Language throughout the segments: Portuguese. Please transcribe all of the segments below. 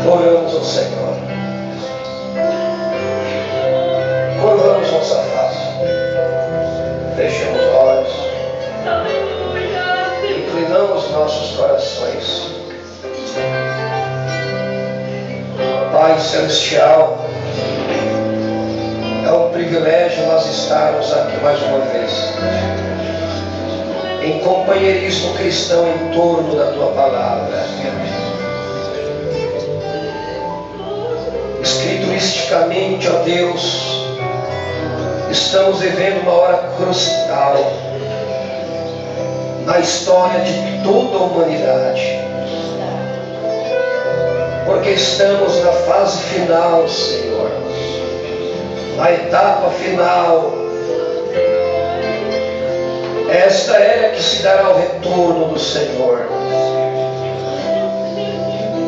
Oramos ao Senhor. Curvamos nossa face. Fechamos os olhos. Inclinamos nossos corações. Pai Celestial, é um privilégio nós estarmos aqui mais uma vez, em companheirismo cristão em torno da Tua Palavra. Escrituristicamente, ó Deus, estamos vivendo uma hora crucial na história de toda a humanidade, porque estamos na fase final, Senhor, na etapa final. Esta é que se dará o retorno do Senhor.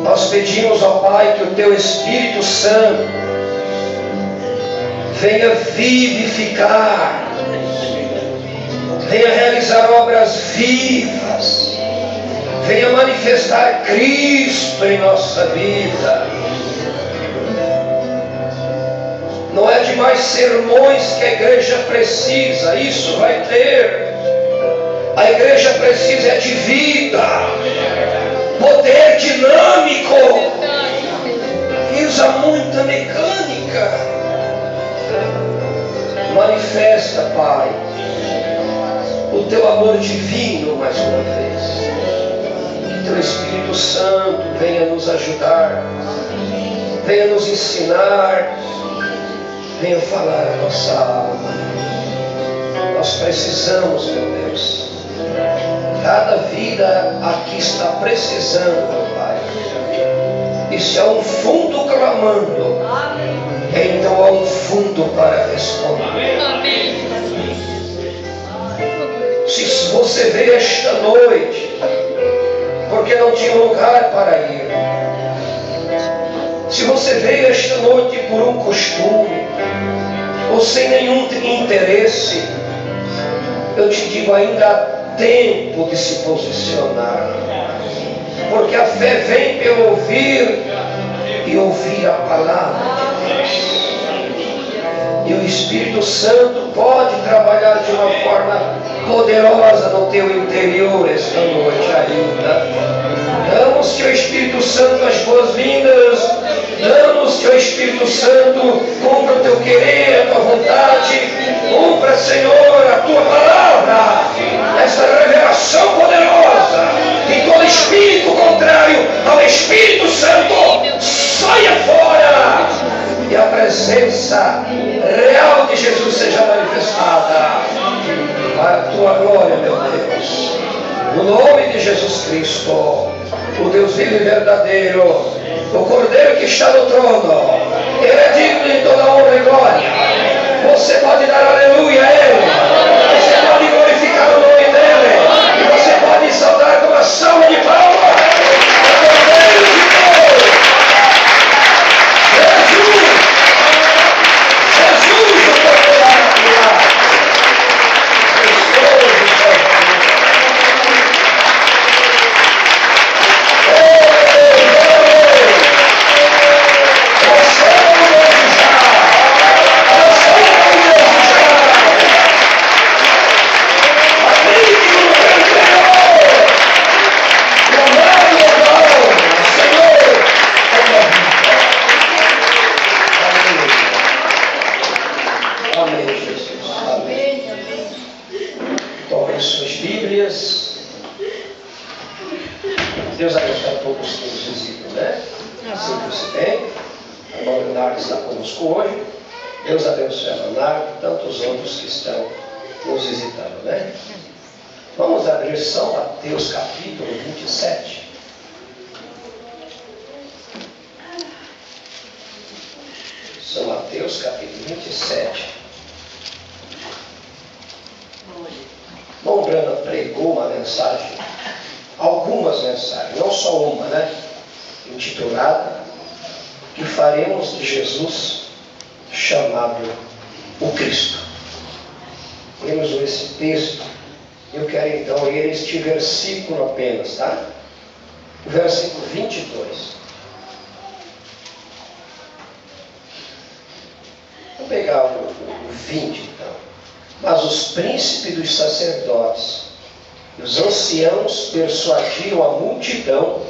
Nós pedimos ao Pai que o Teu Espírito Santo venha vivificar, venha realizar obras vivas, venha manifestar Cristo em nossa vida. Não é de mais sermões que a igreja precisa, isso vai ter. A igreja precisa de vida, poder dinâmico, e usa muita mecânica. Manifesta, Pai, o Teu amor divino mais uma vez. Que Teu Espírito Santo venha nos ajudar, venha nos ensinar, venha falar a nossa alma. Nós precisamos, meu Deus. Cada vida aqui está precisando, meu Pai. E se há um fundo clamando, então há um fundo para responder. Se você veio esta noite porque não tinha lugar para ir, se você veio esta noite por um costume ou sem nenhum interesse, eu te digo, ainda há tempo de se posicionar, porque a fé vem pelo ouvir e ouvir a palavra de Deus. E o Espírito Santo pode trabalhar de uma forma poderosa no teu interior esta noite ainda. Damos, Teu Espírito Santo, as boas-vindas. Damos, Teu Espírito Santo, cumpra o Teu querer, a Tua vontade. Cumpra, Senhor, a Tua palavra, essa revelação poderosa. E todo espírito contrário ao Espírito Santo saia fora. E a presença real de Jesus seja manifestada para a Tua glória, meu Deus. No nome de Jesus Cristo, o Deus vivo e verdadeiro, o Cordeiro que está no trono. Ele é digno de toda honra e glória. Você pode dar aleluia a Ele. Você pode glorificar o nome dEle. E você pode saudar com uma salva de palmas. O Cordeiro de Deus. Jesus, o Cordeiro da glória. Pegue suas Bíblias. Deus abençoe a todos que nos visitam, né? Sinta-se bem. A irmã Leonardo está conosco hoje. Deus abençoe a Leonardo e tantos outros que estão nos visitando, né? Vamos abrir São Mateus capítulo 27. São Mateus capítulo 27. Bom, Brana pregou uma mensagem, algumas mensagens, não só uma, né? Intitulada Que faremos de Jesus chamado o Cristo. Temos esse texto. Eu quero então ler este versículo apenas, tá? O versículo 22. Vou pegar o 20 então. Mas os príncipes dos sacerdotes e os anciãos persuadiram a multidão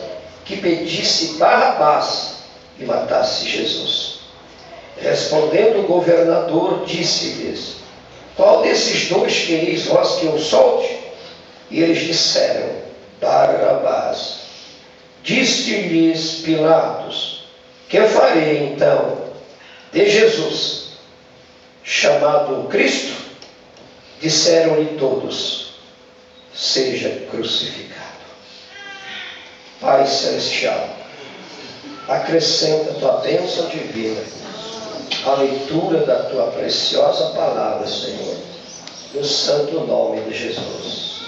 que pedisse Barrabás e matasse Jesus. Respondendo o governador, disse-lhes: Qual desses dois quereis vós que eu solte? E eles disseram: Barrabás. Disse-lhes Pilatos: Que farei então de Jesus, chamado Cristo? Disseram-lhe todos: Seja crucificado. Pai Celestial, acrescenta a tua bênção divina à leitura da tua preciosa palavra, Senhor, no santo nome de Jesus.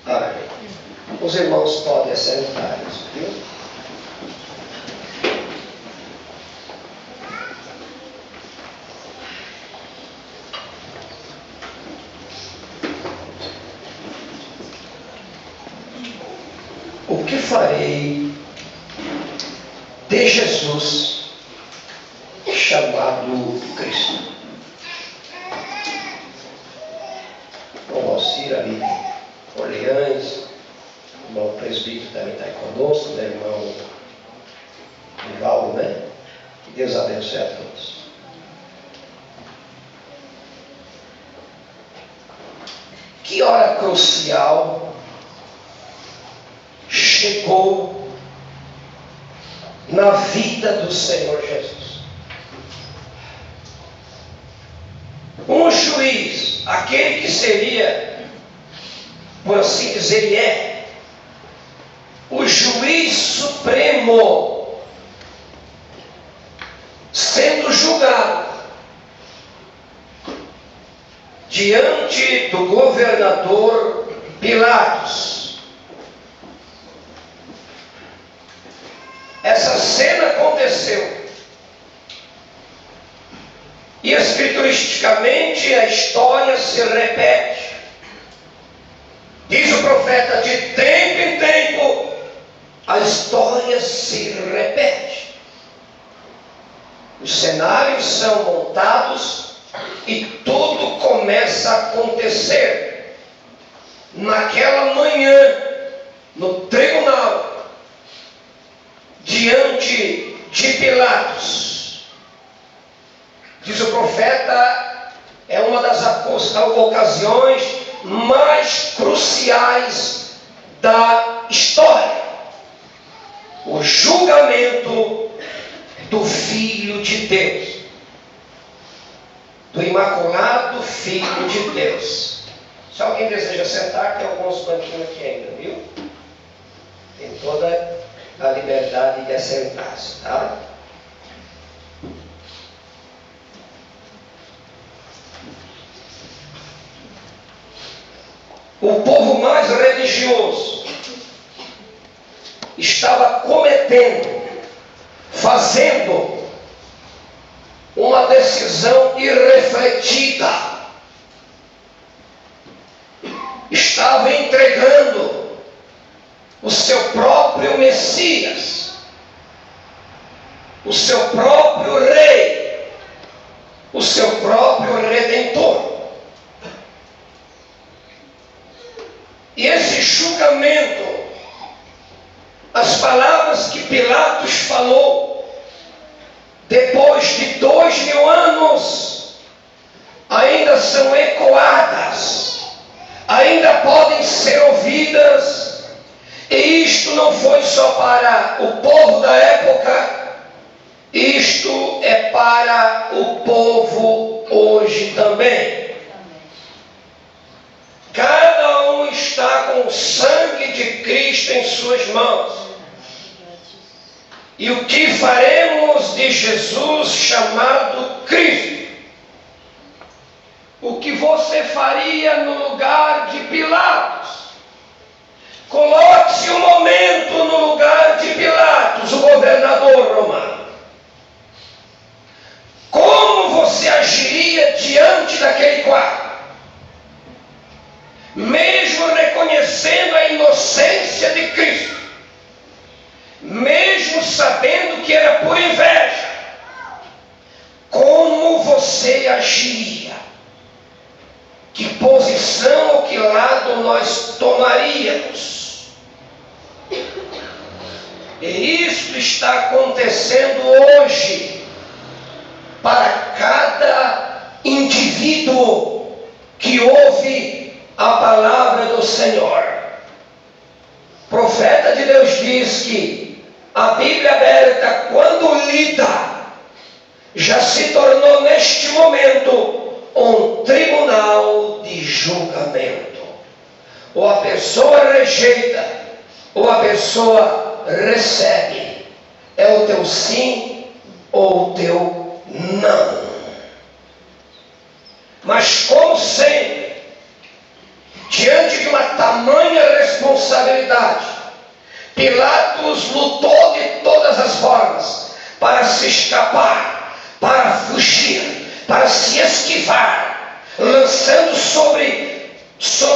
Amém. Os irmãos podem assentar-se, viu? O que farei de Jesus chamado Cristo? O Alcir ali, Orleães, o irmão presbítero também está aí conosco, né, irmão Rivaldo, né? Que Deus abençoe a todos. Que hora crucial chegou na vida do Senhor Jesus. Um juiz, aquele que seria, por assim dizer, ele é o juiz supremo, sendo julgado diante do governador Pilatos. Essa cena aconteceu. E escrituristicamente a história se repete. Diz o profeta: de tempo em tempo a história se repete. Os cenários são montados e tudo começa a acontecer. Naquela manhã, no tribunal, diante de Pilatos. Diz o profeta, é uma das ocasiões mais cruciais da história. O julgamento do Filho de Deus, do Imaculado Filho de Deus. Se alguém deseja sentar, tem alguns banquinhos aqui ainda, viu? Tem toda a liberdade de assentar-se, tá? O povo mais religioso estava cometendo, fazendo uma decisão irrefletida. Estava entregando o seu próprio Messias, o seu próprio Rei, o seu próprio Redentor. E esse julgamento, as palavras que Pilatos falou, depois de 2000 anos, ainda são ecoadas, ainda podem ser ouvidas, e isto não foi só para o povo da época, isto é para o povo hoje também. Cada um está com o sangue de Cristo em suas mãos. E o que faremos de Jesus chamado Cristo? O que você faria no lugar de Pilatos? Coloque-se um momento no lugar de Pilatos, o governador romano. Como você agiria diante daquele quadro? Mesmo reconhecendo a inocência de Cristo, mesmo sabendo que era por inveja, como você agiria? Que posição ou que lado nós tomaríamos? E isto está acontecendo hoje para cada indivíduo que ouve a palavra do Senhor. O profeta de Deus diz que a Bíblia aberta, quando lida, já se tornou neste momento um tribunal de julgamento. Ou a pessoa rejeita, ou a pessoa recebe. É o teu sim ou o teu não. Mas como sempre, diante de uma tamanha responsabilidade, Pilatos lutou de todas as formas para se escapar, para fugir, para se esquivar, lançando sobre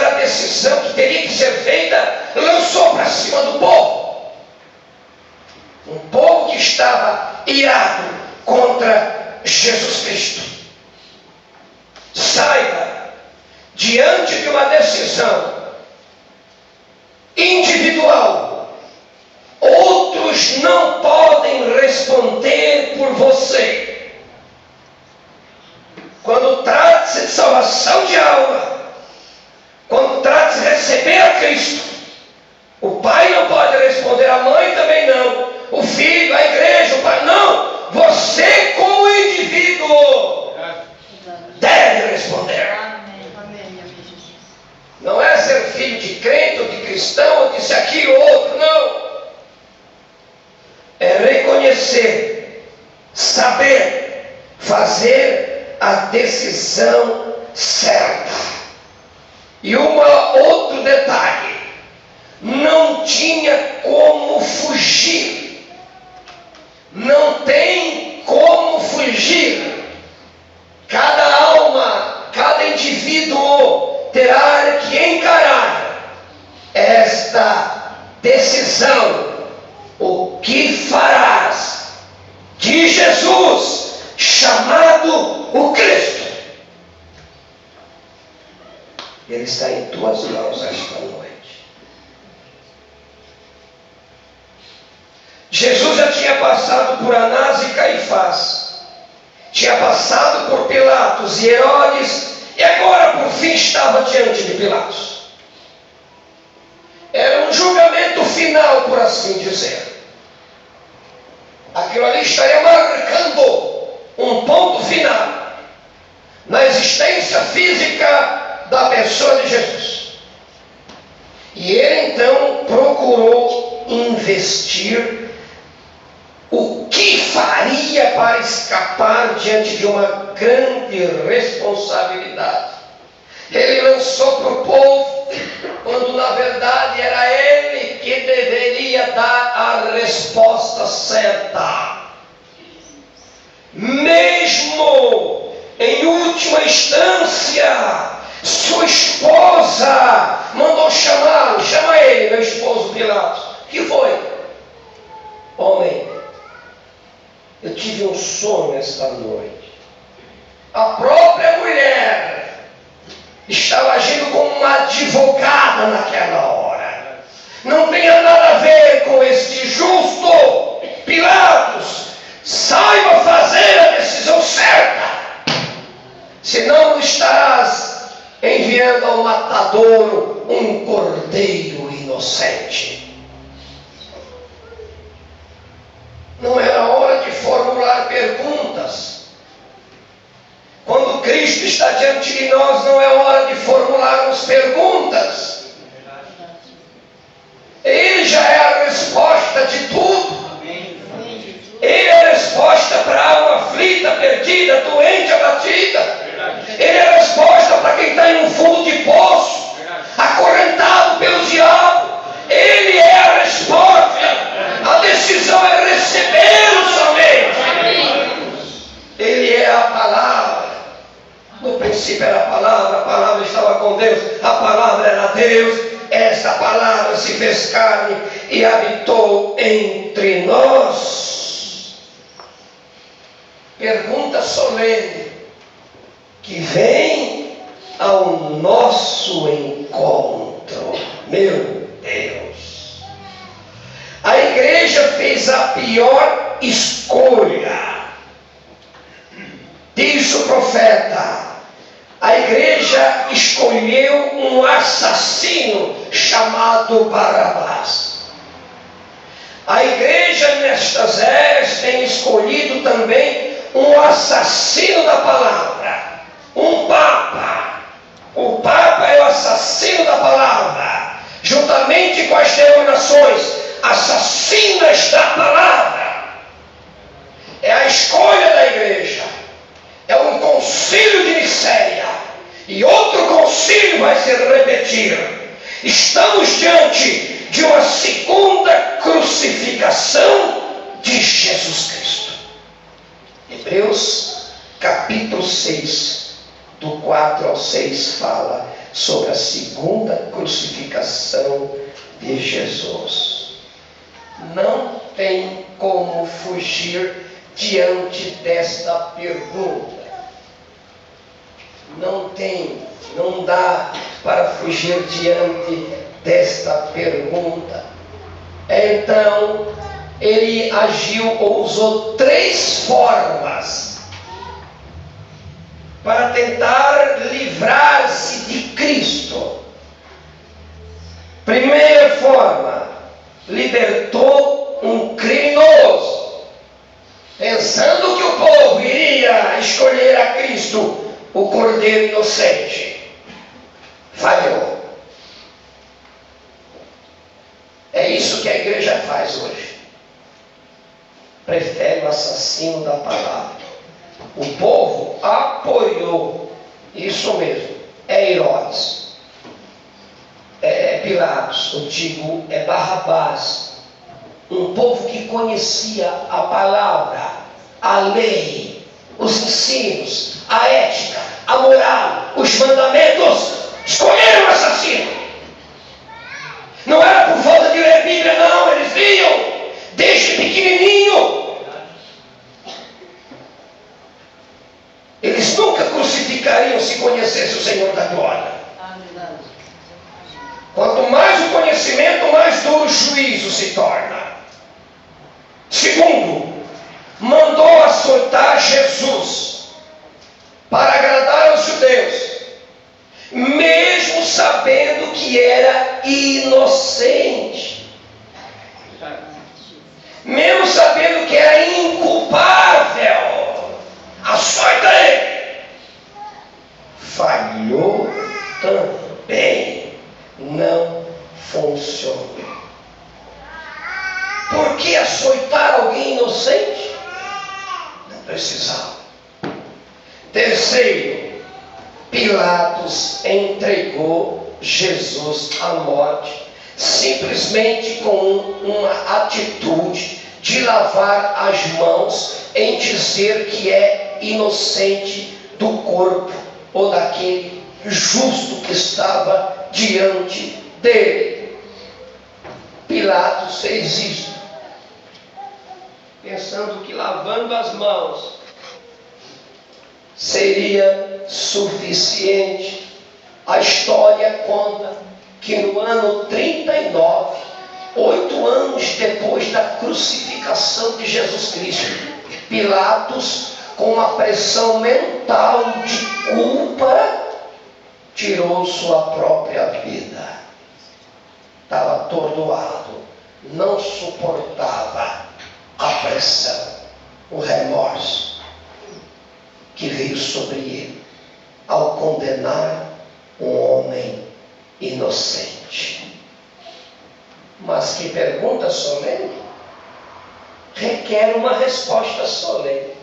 a decisão que teria que ser feita, lançou para cima do povo. Um povo que estava irado contra Jesus Cristo. Saiba, diante de uma decisão individual, outros não podem responder por você. Quando trata-se de salvação de alma, quando trata-se de receber a Cristo, o pai não pode responder, a mãe também não, o filho, a igreja, o pai, não. Você como indivíduo deve responder. Não é ser filho de crente, ou de cristão, ou de aquilo ou outro, não. É reconhecer, saber, fazer a decisão certa. E outro detalhe, não tinha como fugir. Não tem como fugir. Cada alma, cada indivíduo terá que encarar esta decisão. O que farás de Jesus, chamado o Cristo? Ele está em tuas mãos esta noite. Jesus já tinha passado por Anás e Caifás, tinha passado por Pilatos e Herodes, e agora por fim estava diante de Pilatos. Era um julgamento final, por assim dizer. Aquilo ali estaria marcando um ponto final na existência física da pessoa de Jesus. E ele então procurou investir o que faria para escapar diante de uma grande responsabilidade. Ele lançou para o povo, quando na verdade era ele que deveria dar a resposta certa. Mesmo em última instância, sua esposa mandou chamá-lo. Chama ele, meu esposo Pilatos. O que foi? Homem, eu tive um sonho esta noite. A própria mulher estava agindo como uma advogada naquela hora. Não tenha nada a ver com este justo. Pilatos, saiba fazer a decisão certa, senão estarás enviando ao matadouro um cordeiro inocente. Não era hora de formular perguntas. Quando Cristo está diante de nós, não é hora de formularmos perguntas. Ele já é a resposta de tudo. Ele é a resposta para a alma aflita, perdida, doente, abatida. Ele é a resposta para quem está em um fundo de poço, acorrentado pelo diabo. Ele é a resposta. A decisão é recebê-lo somente. Ele é a palavra. No princípio era a palavra estava com Deus, a palavra era Deus. Esta palavra se fez carne e habitou entre nós. Pergunta solene que vem ao nosso encontro. Meu Deus! A igreja fez a pior escolha. Diz o profeta: a igreja escolheu um assassino chamado Barrabás. A igreja nestas eras tem escolhido também um assassino da palavra, um papa. O papa é o assassino da palavra, juntamente com as denominações assassinas da palavra. É a escolha da igreja. É um concílio de Nicéia, e outro concílio vai se repetir. Estamos diante de uma segunda crucificação de Jesus Cristo. Hebreus capítulo 6, do 4 ao 6, fala sobre a segunda crucificação de Jesus. Não tem como fugir diante desta pergunta. Não dá para fugir diante desta pergunta. Então, ele agiu ou usou 3 formas para tentar livrar-se de Cristo. Primeira forma, libertou um criminoso, pensando que o povo iria escolher a Cristo, o cordeiro inocente. Falhou. É isso que a igreja faz hoje. Prefere o assassino da palavra. O povo apoiou. Isso mesmo. É Herodes, é Pilatos, eu digo, é Barrabás. Um povo que conhecia a palavra, a lei, os ensinos, a ética, a moral, os mandamentos, escolheram o assassino. Não era por falta de ler Bíblia, não. Eles liam desde pequenininho. Eles nunca crucificariam se conhecessem o Senhor da glória. Quanto mais o conhecimento, mais duro o juízo se torna. Segundo, mandou açoitar Jesus para agradar aos judeus, mesmo sabendo que era inocente, mesmo sabendo que era inculpável. Açoita ele. Falhou também. Não funcionou. Por que açoitar alguém inocente? Não precisava. Terceiro, Pilatos entregou Jesus à morte, simplesmente com uma atitude de lavar as mãos em dizer que é inocente do corpo ou daquele justo que estava diante dele. Pilatos fez isso, pensando que lavando as mãos seria suficiente. A história conta que no ano 39, 8 anos depois da crucificação de Jesus Cristo, Pilatos, com uma pressão mental de culpa, tirou sua própria vida. atordoado, não suportava a pressão, o remorso que veio sobre ele ao condenar um homem inocente. Mas que pergunta solene requer uma resposta solene.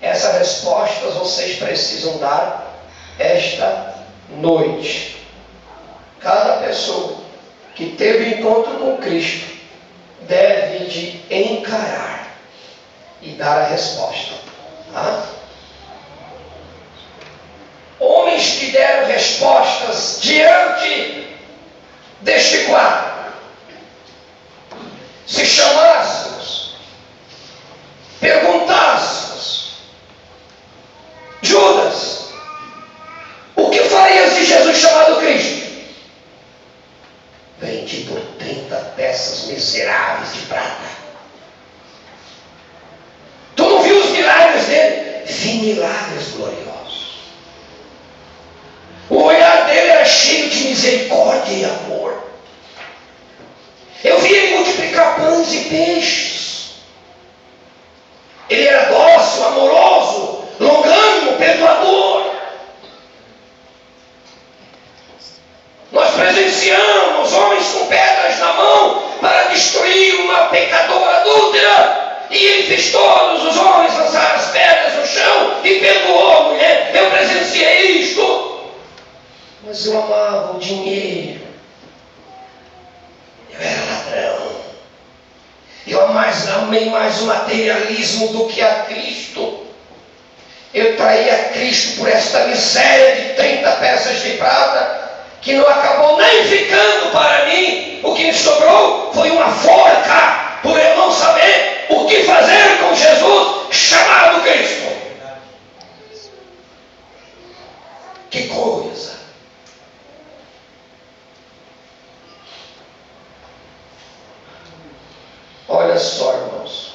Essa resposta vocês precisam dar esta noite. Cada pessoa que teve encontro com Cristo deve de encarar e dar a resposta. Tá? Homens que deram respostas diante deste quadro. Se chamássemos, perguntássemos, Judas, o que farias de Jesus chamado Cristo? Vendi por 30 peças miseráveis de prata. Tu não viu os milagres dele? Vi milagres gloriosos. O olhar dele era cheio de misericórdia e amor. Eu vi ele multiplicar pães e peixes. Ele era dócil, amoroso, longânimo, perdoador. Nós presenciamos homens com pedras na mão para destruir uma pecadora adúltera. E ele fez todos os homens lançar as pedras no chão e perdoou a mulher. Eu presenciei isto. Mas eu amava o dinheiro. Eu era ladrão. Eu amei mais o materialismo do que a Cristo. Eu traí a Cristo por esta miséria de 30 peças de prata, que não acabou nem ficando para mim. O que me sobrou foi uma forca, por eu não saber o que fazer com Jesus chamado Cristo. Que coisa! Olha só, irmãos.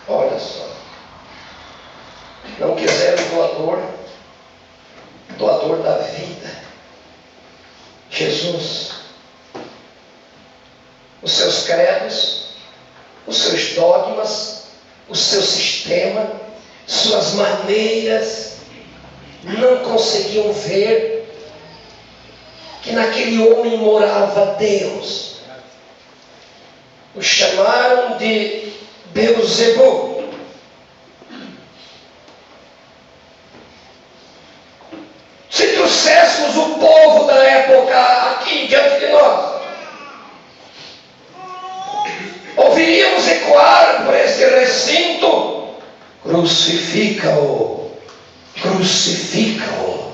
Olha só. Não quiseram doador da vida. Jesus. Os seus credos, os seus dogmas, o seu sistema, suas maneiras, não conseguiam ver que naquele homem morava Deus. O chamaram de Beelzebul. Se trouxéssemos o povo da época aqui diante de nós, ouviríamos ecoar por este recinto: crucifica-o, crucifica-o.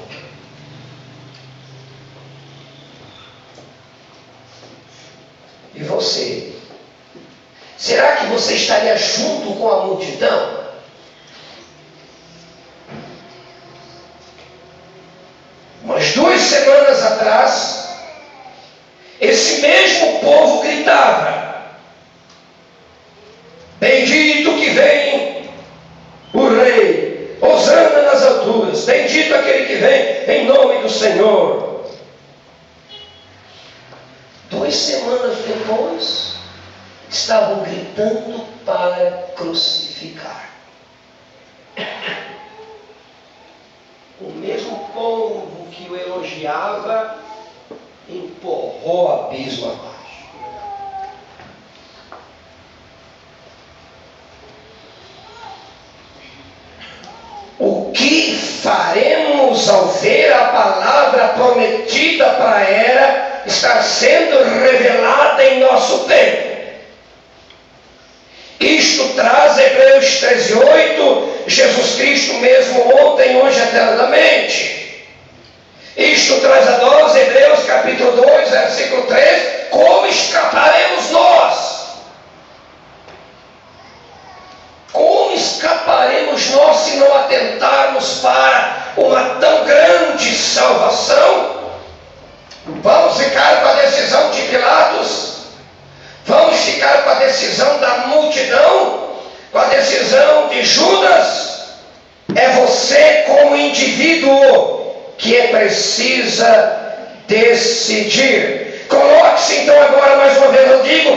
E você? Será que você estaria junto com a multidão? Umas 2 semanas atrás, esse mesmo povo gritava: bendito que vem o Rei, hosana nas alturas, bendito aquele que vem em nome do Senhor. 2 semanas depois, estavam gritando para crucificar. O mesmo povo que o elogiava empurrou o abismo abaixo. O que faremos ao ver a palavra prometida para a era estar sendo revelada em nosso tempo? Isto traz Hebreus 13:8, Jesus Cristo mesmo ontem, hoje, eternamente. Isto traz a nós, Hebreus capítulo 2, versículo 3, como escaparemos nós? Como escaparemos nós se não atentarmos para uma tão grande salvação? Vamos ficar com a decisão de Pilatos? Vamos ficar com a decisão da multidão? Com a decisão de Judas? É você como indivíduo que precisa decidir. Coloque-se então agora, mais uma vez eu digo,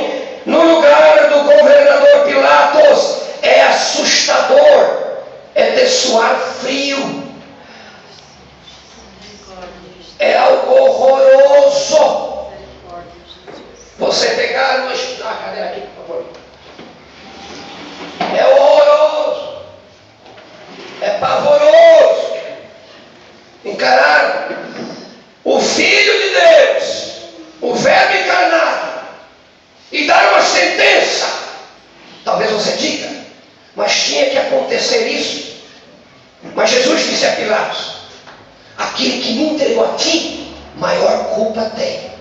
no lugar do governador Pilatos. É assustador, é ter suar frio, é algo horroroso. Você pegar uma cadeira aqui, por favor. É horroroso, é pavoroso encarar o Filho de Deus, o Verbo encarnado, e dar uma sentença. Talvez você diga, mas tinha que acontecer isso. Mas Jesus disse a Pilatos: aquele que me entregou a ti, maior culpa tem.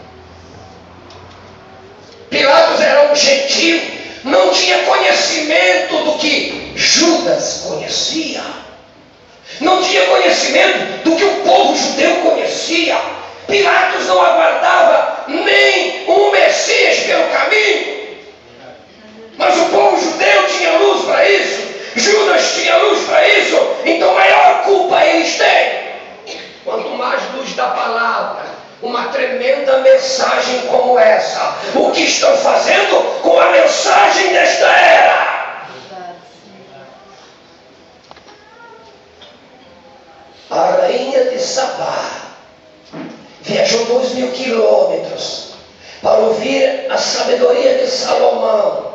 Pilatos era um gentil, não tinha conhecimento do que Judas conhecia, não tinha conhecimento do que o povo judeu conhecia. Pilatos não aguardava nem um Messias pelo caminho, mas o povo judeu tinha luz para isso, Judas tinha luz para isso, então maior culpa eles têm. Quanto mais luz da palavra, uma tremenda mensagem como essa, o que estão fazendo com a mensagem desta era? A rainha de Sabá viajou 2.000 quilômetros para ouvir a sabedoria de Salomão.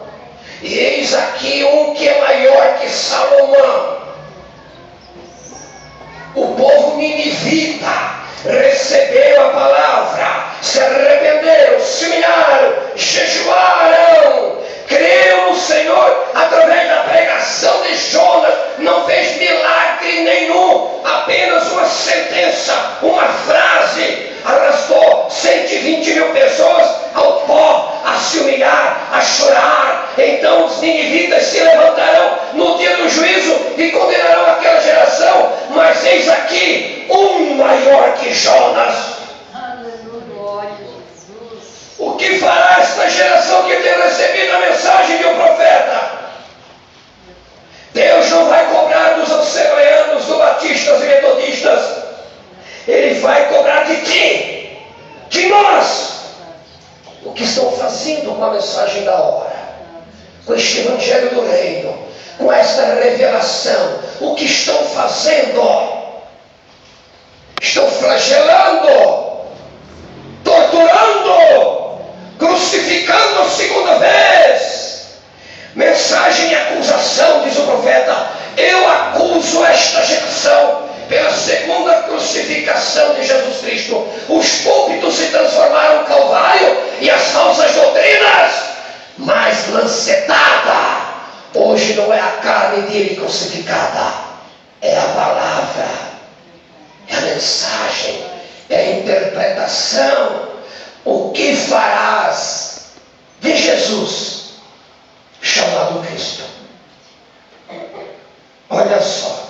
E eis aqui um que é maior que Salomão. O povo ninivita recebeu a palavra, se arrependeram, se humilharam, jejuaram, creram no Senhor através da pregação de Jonas. Não fez milagre nenhum, apenas uma sentença, uma frase, arrastou 120.000 pessoas ao pó, a se humilhar, a chorar. Então os ninivitas se levantarão no dia do juízo e condenarão aquela geração. Mas eis aqui um maior que Jonas. Aleluia, Jesus. O que fará esta geração que tem recebido a mensagem de um profeta? Deus não vai cobrar dos assembleanos, dos batistas e metodistas. Ele vai cobrar de ti, de nós. O que estão fazendo com a mensagem da hora, com este evangelho do reino, com esta revelação? O que estão fazendo? Estão flagelando, torturando, crucificando a segunda vez. Mensagem e acusação, diz o profeta: eu acuso esta geração pela segunda crucificação de Jesus Cristo. Os púlpitos se transformaram em Calvário e as falsas doutrinas mais lancetada. Hoje não é a carne dele crucificada, é a palavra, é a mensagem, é a interpretação. O que farás de Jesus, chamado Cristo? Olha só,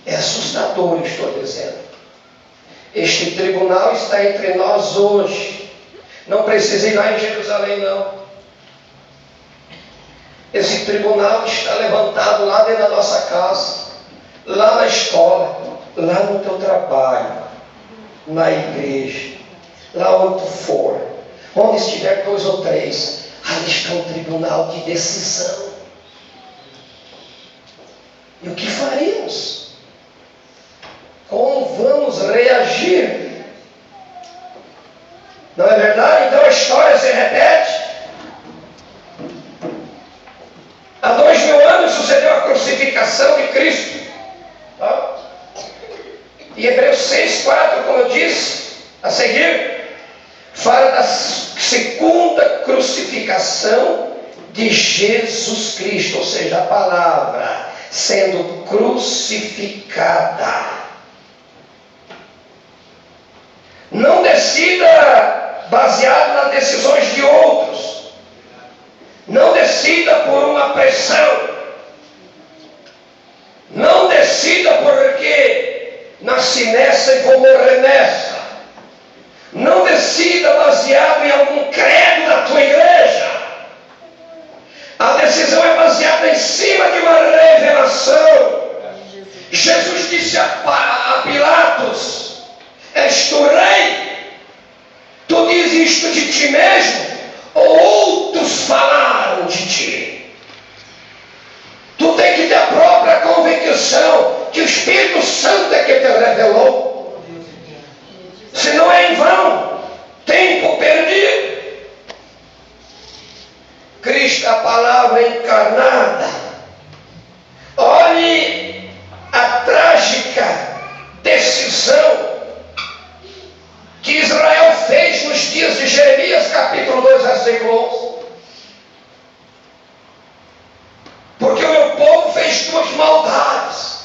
é assustador, estou dizendo. Este tribunal está entre nós hoje. Não precisa ir lá em Jerusalém, não. Esse tribunal está levantado lá dentro da nossa casa, lá na escola, lá no teu trabalho, na igreja, lá onde tu for, onde estiver 2 ou 3, ali está um tribunal de decisão. E o que faremos? Como vamos reagir? Não é verdade? Então a história se repete. Há 2000 anos sucedeu a crucificação de Cristo. E Hebreus 6,4, como eu disse, a seguir, fala da segunda crucificação de Jesus Cristo, ou seja, a palavra sendo crucificada. Não decida baseado nas decisões de outros. Não decida por uma pressão. Não decida porque nasci nessa e vou morrer nessa. Não decida baseado em algum credo da tua igreja. A decisão é baseada em cima de uma revelação. Jesus disse a Pilatos: és tu rei? isto de ti mesmo, ou outros falaram de ti? Tu tem que ter a própria convicção que o Espírito Santo é que te revelou. Senão é em vão, tempo perdido. Cristo, a palavra encarnada. Olhe a trágica decisão que Israel fez nos dias de Jeremias, capítulo 2, versículo 11. Porque o meu povo fez duas maldades.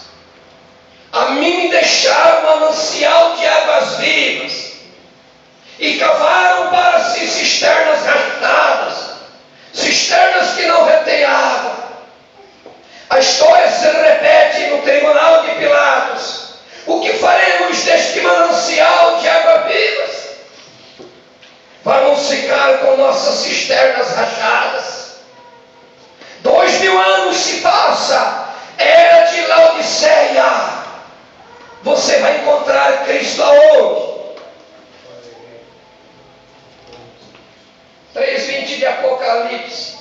A mim me deixaram um manancial de águas vivas e cavaram para si cisternas rastadas, cisternas que não retêm água. A história se repete no tribunal de Pilatos. O que faremos deste manancial de águas vivas? Vamos ficar com nossas cisternas rachadas. 2000 anos se passa, era de Laodiceia. Você vai encontrar Cristo aonde? 3:20 de Apocalipse.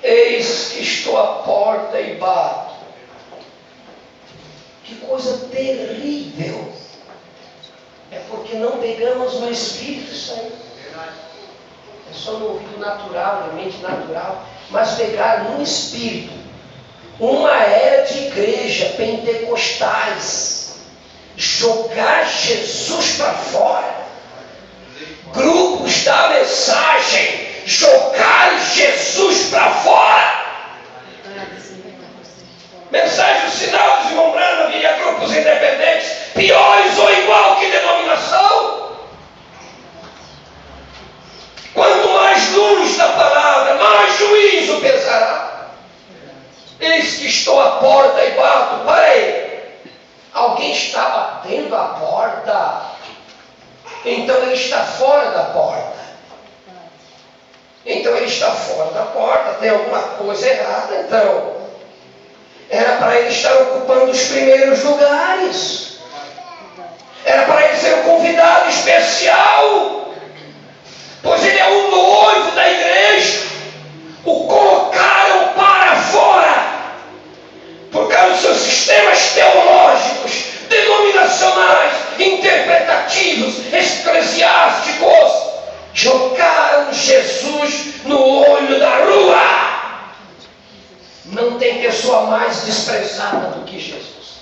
Eis que estou à porta e bato. Que coisa terrível. É porque não pegamos no Espírito isso aí. É só no ouvido natural, na mente natural. Mas pegar no Espírito. Uma era de igreja, pentecostais. Jogar Jesus para fora. Grupos da mensagem. Jogar Jesus para fora. Mensagem do sinal deslumbrando via grupos independentes, piores ou igual que denominação. Quanto mais luz da palavra, mais juízo pesará. Eis que estou à porta e bato. Para aí. Alguém está batendo a porta. Então ele está fora da porta. Então ele está fora da porta. Tem alguma coisa errada. Então era para ele estar ocupando os primeiros lugares. Era para ele ser um convidado especial. Pois ele é um noivo da igreja. O colocaram para fora. Por causa dos seus sistemas teológicos, denominacionais, interpretativos, eclesiásticos. Jogaram Jesus no olho da rua. Não tem pessoa mais desprezada do que Jesus.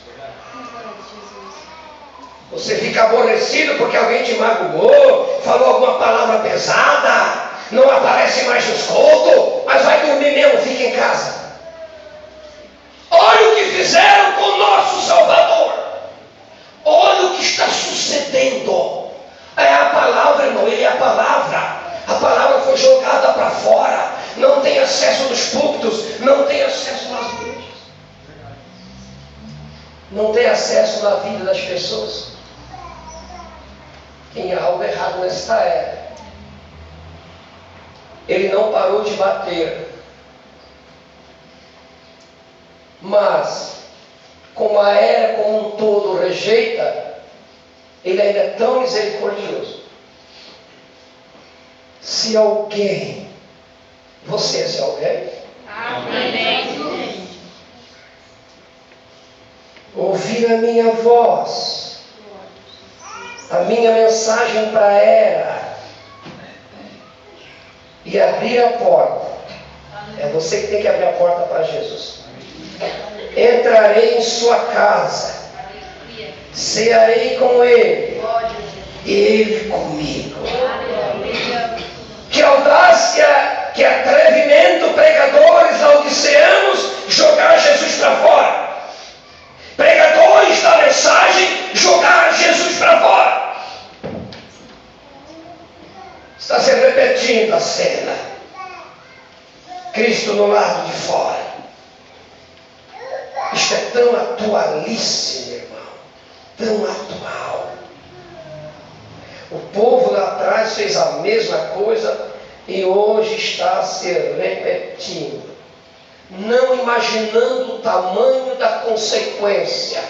Você fica aborrecido porque alguém te magoou, falou alguma palavra pesada, não aparece mais nos cultos, mas vai dormir mesmo, fica em casa. Olha o que fizeram com o nosso Salvador. Olha o que está sucedendo. É a palavra, irmão, ele é a palavra. A palavra foi jogada para fora. Não tem acesso nos púlpitos, não tem acesso nas igrejas. Não tem acesso na vida das pessoas. Tem algo errado nesta era. Ele não parou de bater. Mas, como a era como um todo rejeita, ele ainda é tão misericordioso. Se alguém, você é alguém? Amém. Ouvir a minha voz, a minha mensagem para ela, e abrir a porta. É você que tem que abrir a porta para Jesus. Entrarei em sua casa, cearei com ele, e ele comigo. Que audácia, que atrevimento, pregadores laodiceanos, jogar Jesus para fora. Pregadores da mensagem, jogar Jesus para fora. Está se repetindo a cena. Cristo no lado de fora. Isto é tão atualíssimo, irmão. Tão atual. O povo lá atrás fez a mesma coisa e hoje está se repetindo. Não imaginando o tamanho da consequência.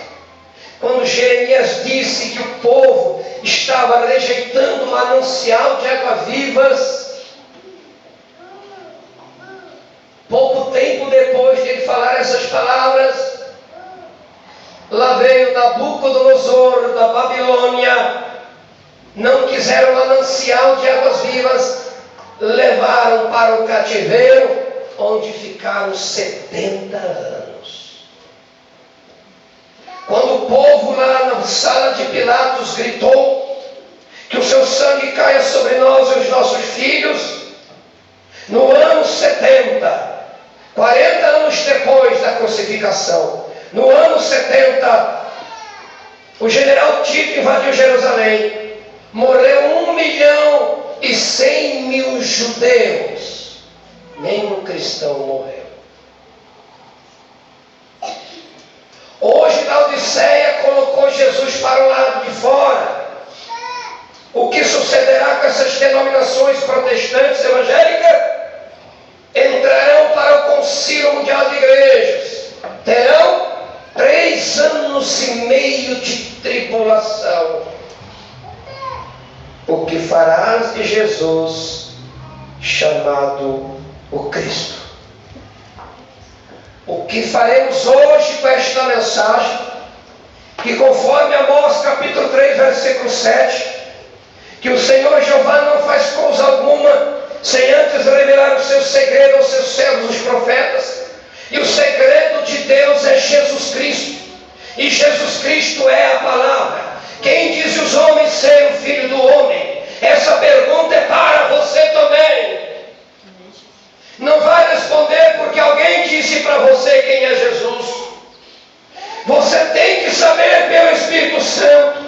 Quando Jeremias disse que o povo estava rejeitando o manancial de águas vivas. Pouco tempo depois de ele falar essas palavras, lá veio Nabucodonosor da Babilônia, não quiseram o manancial de águas vivas, levaram para o cativeiro, onde ficaram 70 anos. Quando o povo lá na sala de Pilatos gritou que o seu sangue caia sobre nós e os nossos filhos, no ano 70, 40 anos depois da crucificação, no ano 70, o general Tito invadiu Jerusalém, morreu 1.100.000 judeus, nenhum cristão morreu. Hoje Laodiceia colocou Jesus para o lado de fora. O que sucederá com essas denominações protestantes evangélicas? Entrarão para o Concílio Mundial de Igrejas, terão 3 anos e meio de tribulação. O que farás de Jesus, chamado o Cristo? O que faremos hoje com esta mensagem? Que conforme Amós capítulo 3, versículo 7, que o Senhor Jeová não faz coisa alguma sem antes revelar o seu segredo aos seus servos, os profetas. E o segredo de Deus é Jesus Cristo. E Jesus Cristo é a palavra. Quem diz os homens ser o Filho do Homem? Essa pergunta é para você também. Não vai responder porque alguém disse para você quem é Jesus. Você tem que saber pelo Espírito Santo.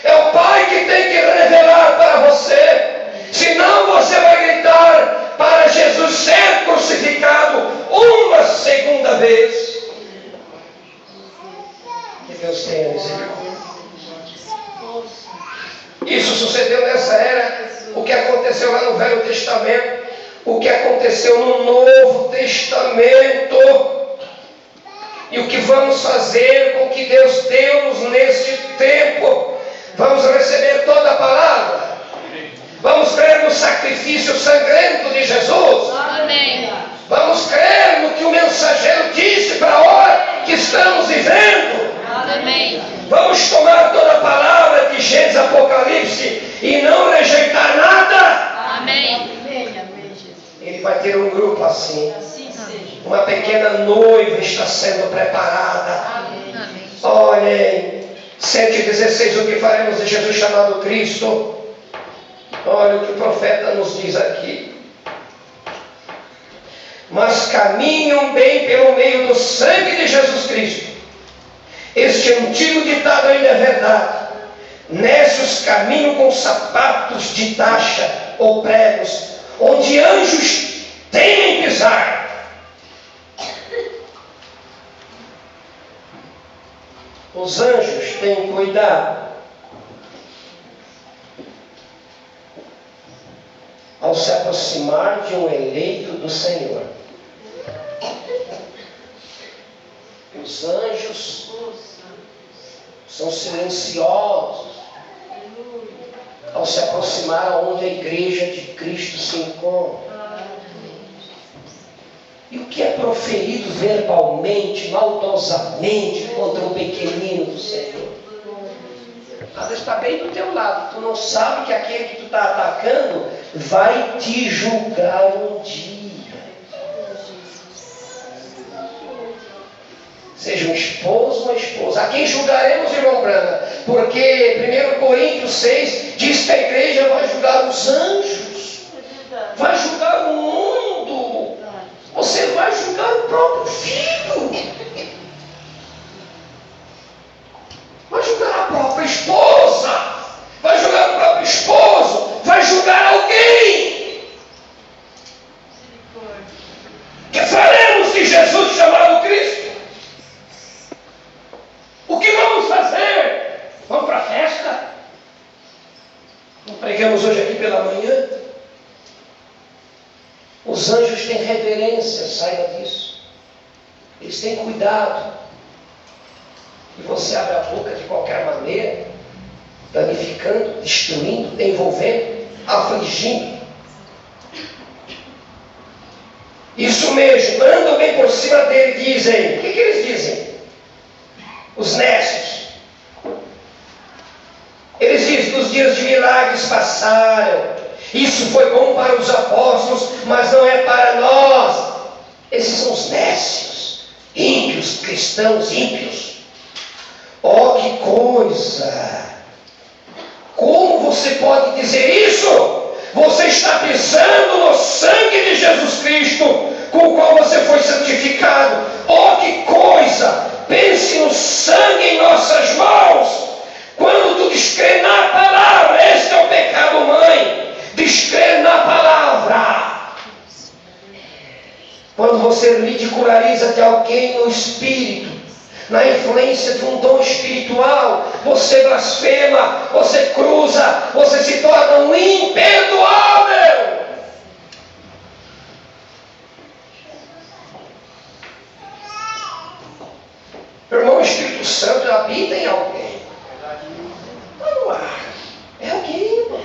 É o Pai que tem que revelar para você. Senão você vai gritar para Jesus ser crucificado uma segunda vez. Que Deus tenha misericórdia. Isso sucedeu nessa era. O que aconteceu lá no Velho Testamento, o que aconteceu no Novo Testamento, e o que vamos fazer com o que Deus deu-nos neste tempo. Vamos receber toda a palavra. Vamos crer no sacrifício sangrento de Jesus. Amém. Vamos crer no que o mensageiro disse para a hora que estamos vivendo. Amém. Vamos tomar toda a palavra de Gênesis, Apocalipse e não rejeitar nada. Amém. Ele vai ter um grupo assim. Uma pequena noiva está sendo preparada. Olhem, 7,16, o que faremos de Jesus chamado Cristo? Olha o que o profeta nos diz aqui. Mas caminham bem pelo meio do sangue de Jesus Cristo. Este antigo ditado ainda é verdade. Nécios caminham com sapatos de taxa ou pregos, onde anjos temem pisar. Os anjos têm cuidado ao se aproximar de um eleito do Senhor. Os anjos são silenciosos ao se aproximar onde a igreja de Cristo se encontra. E o que é proferido verbalmente, maldosamente contra um pequenino do Senhor? Às vezes está bem do teu lado. Tu não sabe que aquele que tu está atacando vai te julgar um dia. Seja um esposo ou uma esposa. A quem julgaremos, irmão Brana? Porque 1 Coríntios 6 diz que a igreja vai julgar os anjos. Vai julgar o mundo. Você vai julgar o próprio filho. Vai julgar a própria esposa. Vai julgar o próprio esposo. Vai julgar alguém. Que faremos de Jesus chamado Cristo? O que vamos fazer? Vamos para a festa? Não pregamos hoje aqui pela manhã? Os anjos têm reverência, saiba disso. Eles têm cuidado. E você abre a boca de qualquer maneira, danificando, destruindo, envolvendo, afligindo. Isso mesmo, andam bem por cima dele, dizem. O que eles dizem? Os nécios. Eles dizem que os dias de milagres passaram. Isso foi bom para os apóstolos, mas não é para nós. Esses são os nécios, ímpios, cristãos ímpios. Oh, que coisa! Como você pode dizer isso? Você está pisando no sangue de Jesus Cristo, com o qual você foi santificado. Oh, que coisa! Pense no sangue em nossas mãos. Quando tu descrê na palavra, este é o pecado mãe. Descrer na palavra. Quando você ridiculariza de alguém no espírito, na influência de um dom espiritual, você blasfema, você cruza, você se torna um imperdoável. Irmão, o Espírito Santo habita em alguém. Não há. É alguém, irmão.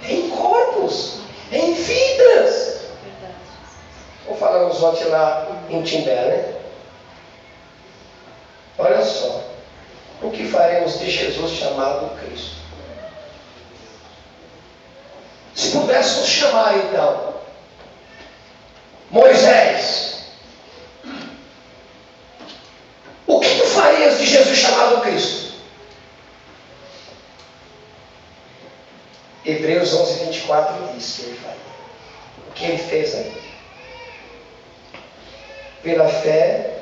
É em corpos, é em vidas. Vou falar uns votos lá em Timbé, né? Olha só, o que faremos de Jesus chamado Cristo? Se pudéssemos chamar então Moisés, o que tu farias de Jesus chamado Cristo? Hebreus 11:24 diz que ele faria. O que ele fez aí? Pela fé,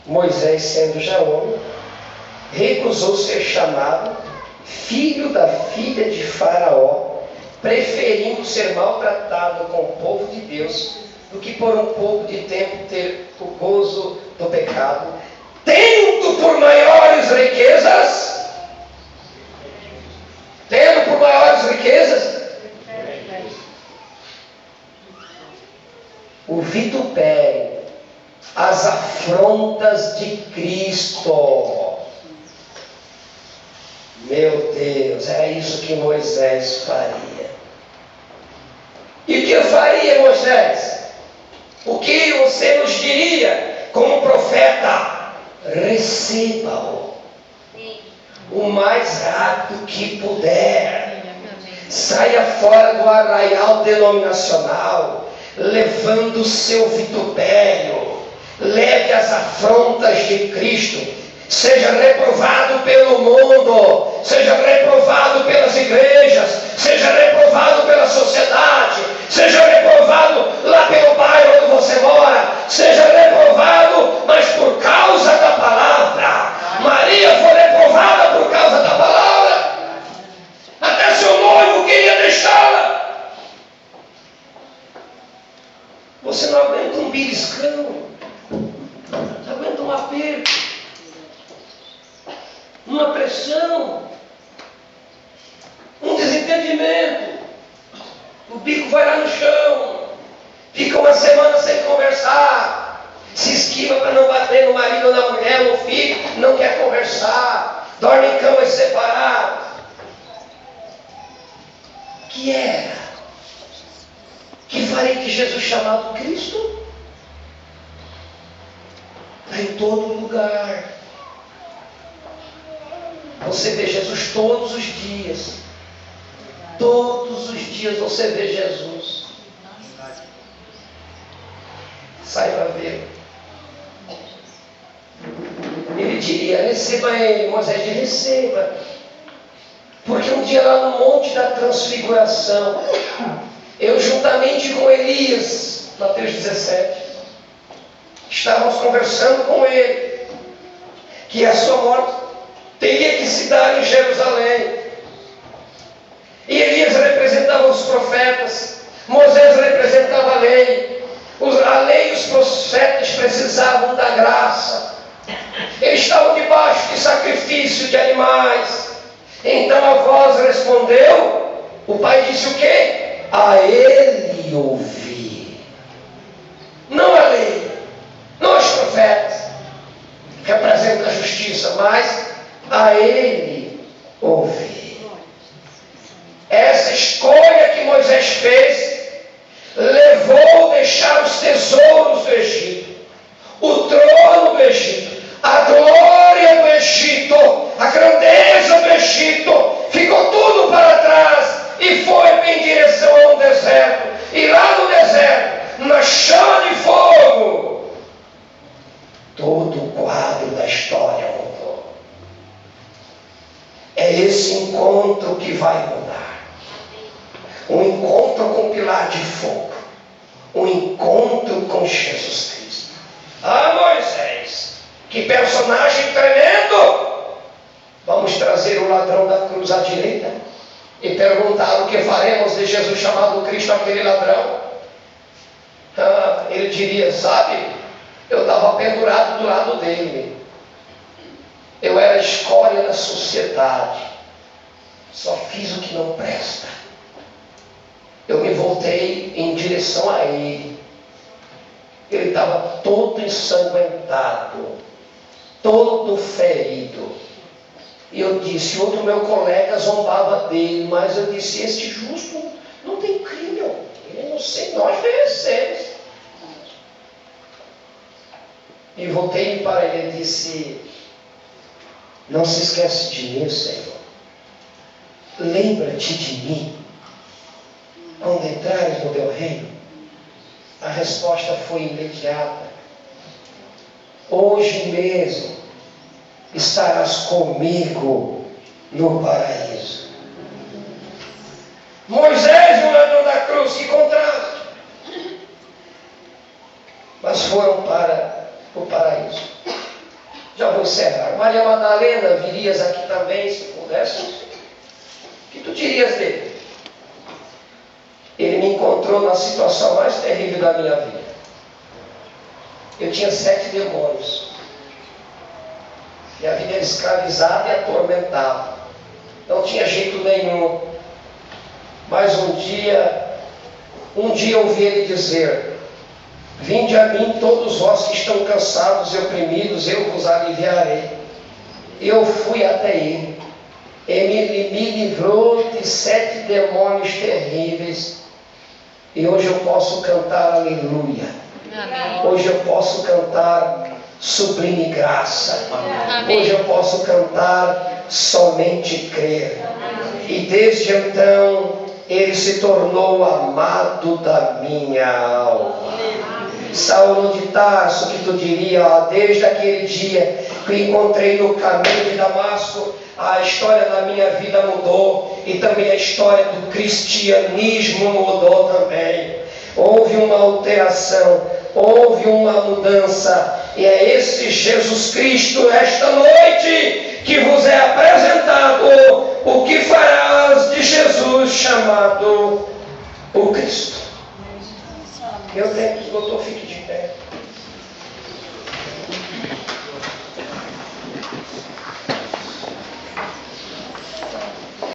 Moisés, sendo já homem, recusou ser chamado filho da filha de Faraó, preferindo ser maltratado com o povo de Deus, do que por um pouco de tempo ter o gozo do pecado, tendo por maiores riquezas, o vitupério, as afrontas de Cristo. Meu Deus, era isso que Moisés faria. E o que eu faria, Moisés? O que você nos diria como profeta? Receba-o o mais rápido que puder. Saia fora do arraial denominacional, levando o seu vitupério. Leve as afrontas de Cristo. Seja reprovado pelo mundo, seja reprovado pelas igrejas, seja reprovado pela sociedade, seja reprovado lá pelo bairro onde você mora, seja reprovado, mas por causa da palavra. Maria foi reprovada por causa da palavra. Até seu noivo queria deixá-la. Você não aguenta um beliscão, não aguenta um aperto, uma pressão, um desentendimento, o bico vai lá no chão, fica uma semana sem conversar, se esquiva para não bater no marido ou na mulher, no filho, não quer conversar, dorme em camas separadas. Que era? Que farei de Jesus chamado Cristo? Está em todo lugar. Você vê Jesus todos os dias. Todos os dias você vê Jesus. Saiba ver. Ele diria, receba ele. Moisés diz, receba. Porque um dia lá no Monte da Transfiguração, eu juntamente com Elias, Mateus 17, estávamos conversando com ele, que a sua morte teria que se dar em Jerusalém. E Elias representava os profetas, Moisés representava a lei. A lei e os profetas precisavam da graça. Eles estavam debaixo de sacrifício de animais. Então a voz respondeu, o pai disse o quê? A ele ouvir. Não a lei, não os profetas, que representam a justiça, mas a ele ouvir. esse encontro que vai mudar. Um encontro com o pilar de fogo. Um encontro com Jesus Cristo. Ah, Moisés, que personagem tremendo! Vamos trazer o ladrão da cruz à direita e perguntar o que faremos de Jesus chamado Cristo, aquele ladrão. Ele diria, sabe, eu estava pendurado do lado dele. Eu era a escória da sociedade. Só fiz o que não presta. Eu me voltei em direção a ele. Ele estava todo ensanguentado, todo ferido. E eu disse, outro meu colega zombava dele, mas eu disse, este justo não tem crime, ele é inocente, nós merecemos. E voltei para ele e disse, não se esquece de mim, Senhor. Lembra-te de mim quando entrares no teu reino. A resposta foi imediata. Hoje mesmo estarás comigo no paraíso. Moisés e o ladrão da cruz, que contraste. Mas foram para o paraíso. Já vou encerrar. Maria Madalena, virias aqui também, se pudesse. O que tu dirias dele? Ele me encontrou na situação mais terrível da minha vida. Eu tinha 7 demônios. Minha vida era escravizada e atormentada. Não tinha jeito nenhum. Mas um dia eu ouvi ele dizer, vinde a mim todos vós que estão cansados e oprimidos, eu vos aliviarei. Eu fui até ele. Ele me livrou de 7 demônios terríveis. E hoje eu posso cantar aleluia. Amém. Hoje eu posso cantar sublime graça. Amém. Hoje eu posso cantar somente crer. Amém. E desde então ele se tornou amado da minha alma. Saulo de Tarso, que tu diria, desde aquele dia que encontrei no caminho de Damasco, a história da minha vida mudou e também a história do cristianismo mudou também. Houve uma alteração, houve uma mudança, e é esse Jesus Cristo esta noite que vos é apresentado. O que farás de Jesus chamado o Cristo? Meu tempo esgotou, fique de